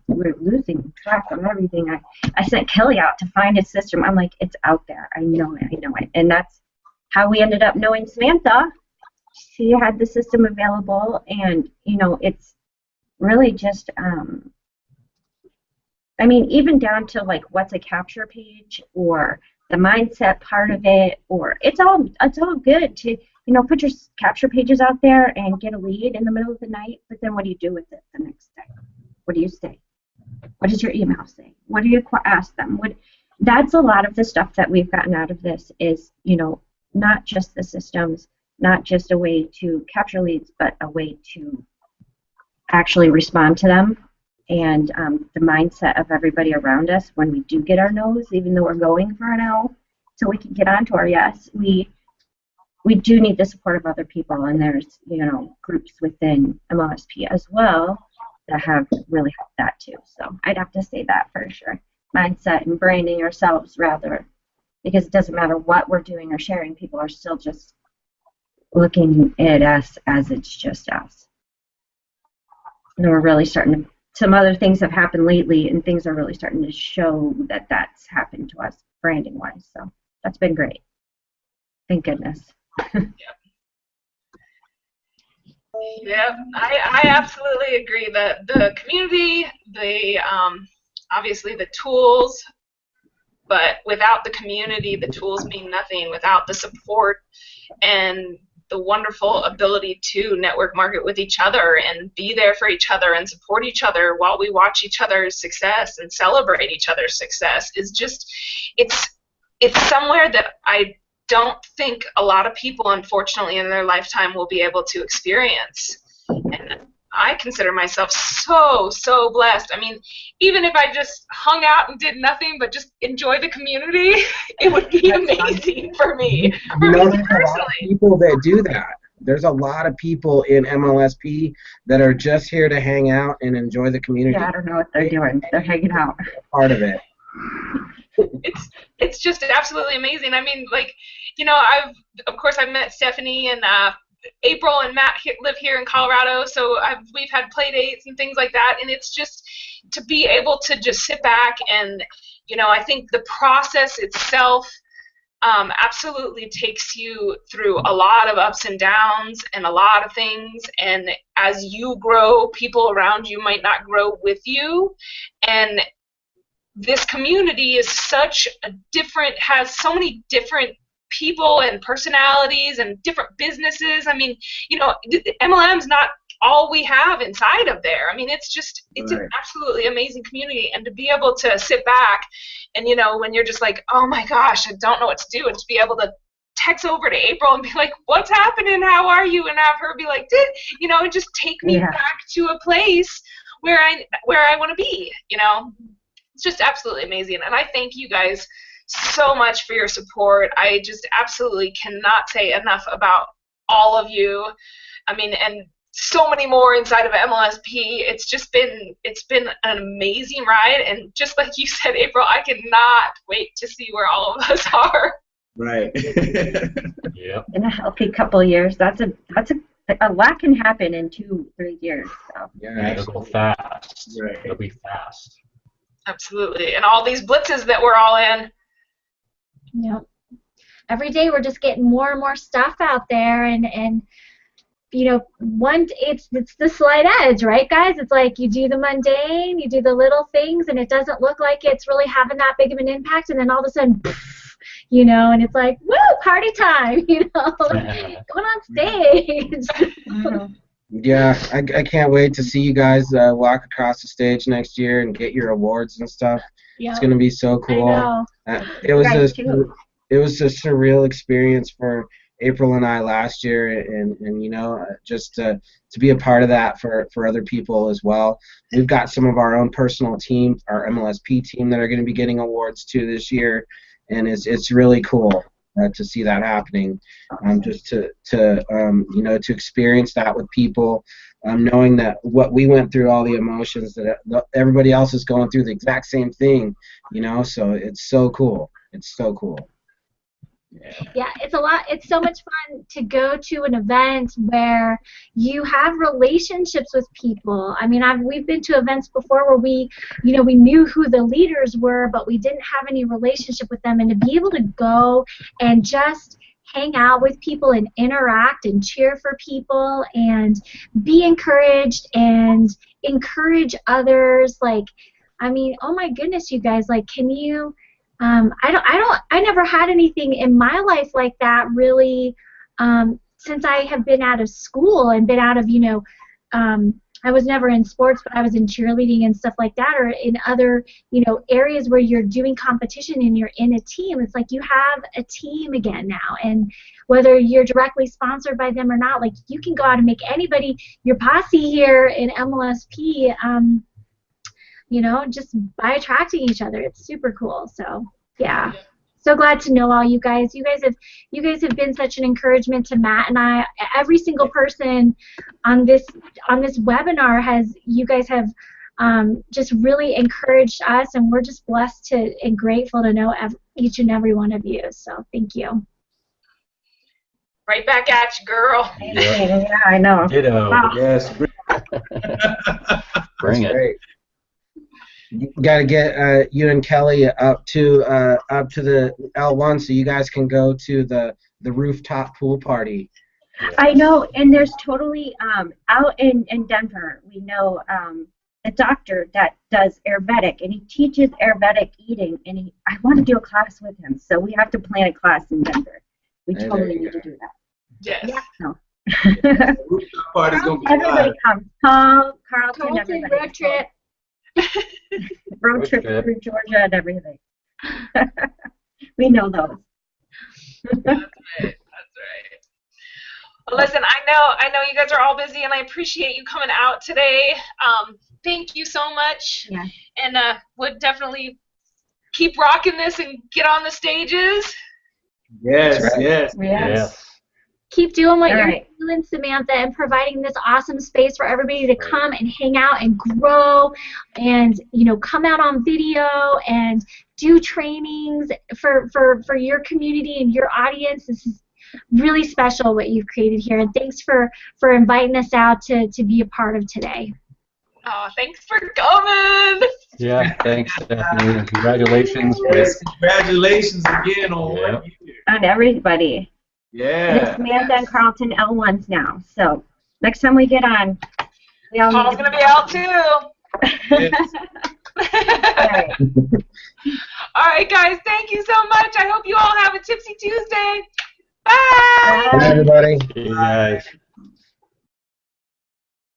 were losing track of everything. I sent Kelly out to find a system. I'm like, it's out there. I know it. And that's how we ended up knowing Samantha. She had the system available, and, it's really just, even down to, like, what's a capture page, or the mindset part of it, or it's all good to, put your capture pages out there and get a lead in the middle of the night, but then what do you do with it the next day? What do you say? What does your email say? What do you ask them? That's a lot of the stuff that we've gotten out of this is, not just the systems, not just a way to capture leads, but a way to actually respond to them. And the mindset of everybody around us when we do get our no's, even though we're going for an O, so we can get on to our yes, we do need the support of other people, and there's, you know, groups within MLSP as well that have really helped that too. So I'd have to say that for sure. Mindset and branding ourselves rather, because it doesn't matter what we're doing or sharing, people are still just looking at us as it's just us. And we're really starting to, some other things have happened lately, and things are really starting to show that that's happened to us branding wise. So that's been great. Thank goodness. Yeah, I absolutely agree. The community, the obviously the tools, but without the community, the tools mean nothing. Without the support and the wonderful ability to network market with each other and be there for each other and support each other while we watch each other's success and celebrate each other's success is just, it's somewhere that I don't think a lot of people, unfortunately, in their lifetime will be able to experience. And I consider myself so blessed. I mean, even if I just hung out and did nothing but just enjoy the community, it would be amazing for me. You know, there's a lot of people that do that. There's a lot of people in MLSP that are just here to hang out and enjoy the community. Yeah, I don't know what they're doing. They're hanging out. Part of it. It's just absolutely amazing. I mean, like, you know, I've met Stephanie and April and Matt live here in Colorado, so we've had play dates and things like that, and it's just to be able to just sit back and, you know, I think the process itself absolutely takes you through a lot of ups and downs and a lot of things, and as you grow, people around you might not grow with you, and this community is such a different, has so many different people and personalities and different businesses. I mean, you know, MLM's not all we have inside of there. I mean, it's just, it's an absolutely amazing community, and to be able to sit back and, you know, when you're just like, oh my gosh, I don't know what to do, and to be able to text over to April and be like, what's happening, how are you, and have her be like, you know, just take me back to a place where I want to be, you know. It's just absolutely amazing, and I thank you guys so much for your support. I just absolutely cannot say enough about all of you. I mean, and so many more inside of MLSP. It's been an amazing ride, and just like you said, April, I cannot wait to see where all of us are. Right. Yeah. In a healthy couple of years, that's a lot can happen in 2-3 years. So. Yeah, It'll go fast. Right. It'll be fast. Absolutely, and all these blitzes that we're all in. Yep. Every day we're just getting more and more stuff out there, and you know, it's the slight edge, right, guys? It's like you do the mundane, you do the little things, and it doesn't look like it's really having that big of an impact, and then all of a sudden, you know, and it's like, woo, party time, you know, going on stage. Yeah, I can't wait to see you guys walk across the stage next year and get your awards and stuff. Yep. It's going to be so cool. It was a surreal experience for April and I last year, and you know, just to be a part of that for other people as well. We've got some of our own personal team, our MLSP team, that are going to be getting awards too this year, and it's really cool to see that happening. Just to you know, to experience that with people, knowing that what we went through, all the emotions that everybody else is going through, the exact same thing, you know. So it's so cool. It's so cool. Yeah, it's a lot. It's so much fun to go to an event where you have relationships with people. I mean, we've been to events before where we knew who the leaders were, but we didn't have any relationship with them. And to be able to go and just hang out with people and interact and cheer for people and be encouraged and encourage others, like, I mean, oh my goodness, you guys, like, can you? I never had anything in my life like that really since I have been out of school and been out of, you know, I was never in sports, but I was in cheerleading and stuff like that, or in other, areas where you're doing competition and you're in a team. It's like you have a team again now, and whether you're directly sponsored by them or not, like you can go out and make anybody your posse here in MLSP, just by attracting each other. It's super cool. So yeah. So glad to know all you guys. You guys have been such an encouragement to Matt and I. Every single person on this webinar you guys have just really encouraged us, and we're just blessed and grateful to know each and every one of you. So thank you. Right back at you, girl. Yeah, I know. Ditto. Wow. Yes. Bring it. Great. You got to get you and Kelly up to the L1 so you guys can go to the rooftop pool party. I know, and there's totally out in Denver, we know a doctor that does Ayurvedic, and he teaches Ayurvedic eating, and I want to do a class with him, so we have to plan a class in Denver. We Hey, totally there you need go. to do that. Yes. Yeah. No. Rooftop party's gonna be Everybody live. comes. Paul, Carlton, Carlton, everybody. road trip. Road trip through Georgia and everything. We know those. That's right. Well, listen, I know you guys are all busy, and I appreciate you coming out today. Thank you so much. Yeah. And would definitely keep rocking this and get on the stages. Yes, That's right. yes. Yes. Keep doing what All you're right. doing, Samantha, and providing this awesome space for everybody to come and hang out and grow and, come out on video and do trainings for your community and your audience. This is really special what you've created here, and thanks for inviting us out to be a part of today. Oh, thanks for coming. Yeah, thanks, Stephanie, and congratulations. Yes, congratulations again on Yeah. 1 year. On everybody. And it's Yeah. Samantha and Carlton L1s now. So next time we get on, we all Paul's need going to be out too. Yes. All right. All right, guys, thank you so much. I hope you all have a Tipsy Tuesday. Bye. Bye, everybody. See you guys.